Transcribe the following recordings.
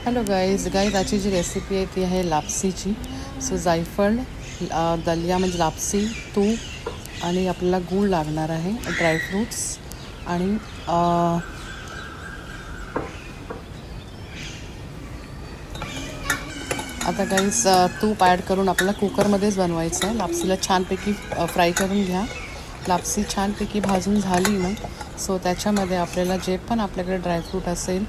Hello guys आजची जी recipe आहे ती आहे लापसीची. सो जायफळ, दलिया म्हणजे लापसी, तूप आणि आपल्याला गूळ लागणार आहे, ड्रायफ्रूट्स आणि आता गाईज तूप ॲड करून आपल्याला कुकरमध्येच बनवायचं आहे. लापसीला छानपैकी फ्राय करून घ्या. लापसी छानपैकी भाजून झाली ना, सो त्याच्यामध्ये आपल्याला जे पण आपल्याकडे ड्रायफ्रूट असेल,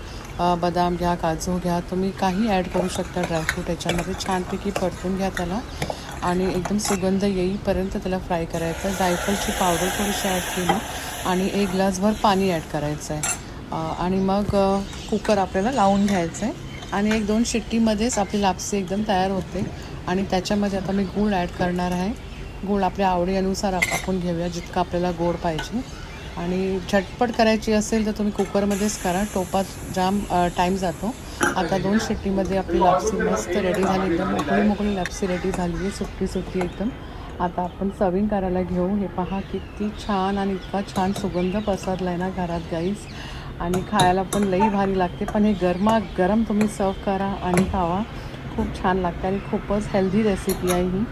बदाम घ्या, काजू घ्या, तुम्ही काही ॲड करू शकता ड्रायफ्रूट याच्यामध्ये. छानपैकी परतून घ्या त्याला आणि एकदम सुगंध येईपर्यंत त्याला फ्राय करायचं आहे. जायफळची पावडर थोडीशी ॲड केली आणि 1 ग्लासभर पाणी ॲड करायचं आहे आणि मग कुकर आपल्याला लावून घ्यायचं आहे आणि 1-2 शिट्टीमध्येच आपली लापसी एकदम तयार होते. आणि त्याच्यामध्ये आता मी गूळ ॲड करणार आहे. गूळ आपल्या आवडीनुसार आपण घेऊया, जितकं आपल्याला गोड पाहिजे. आणि झटपट करायची असेल तर तुम्ही कुकरमध्येच करा, टोपात जाम टाईम जातो. आता 2 शिट्टीमध्ये आपली लापसी मस्त रेडी झाली, एकदम मोकळी लापसी रेडी झाली आहे, सुट्टी एकदम. आता आपण सर्विंग करायला घेऊ. हे पहा किती छान आणि इतका छान सुगंध पसरला आहे ना घरात गाईज, आणि खायला पण लई भारी लागते. पण हे गरमागरम तुम्ही सर्व करा आणि खावा, खूप छान लागते आणि खूपच हेल्दी रेसिपी आहे ही.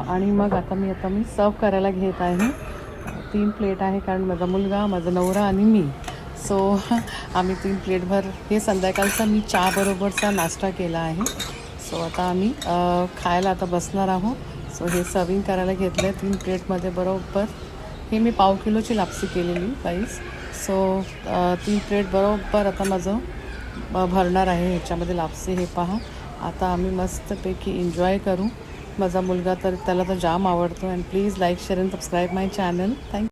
आणि मग आता मी सर्व करायला घेत आहे. 3 प्लेट आहे, कारण माझा मुलगा, माझा नवरा आणि मी. सो आम्ही 3 प्लेटभर, हे संध्याकाळचा मी चहाबरोबरचा नाश्ता केला आहे. सो आता आम्ही खायला आता बसणार आहोत. सो हे सर्विंग करायला घेतलं आहे 3 प्लेटमध्ये बरोबर. हे मी पाव किलोची लापसी केलेली गाईस. सो 3 प्लेट बरोबर आता माझं भरणार आहे ह्याच्यामध्ये लापसी. हे पहा, आता आम्ही मस्तपैकी एन्जॉय करू. माझा मुलगा तर त्याला तर जाम आवडतो. And please like, share and subscribe my channel. Thank you.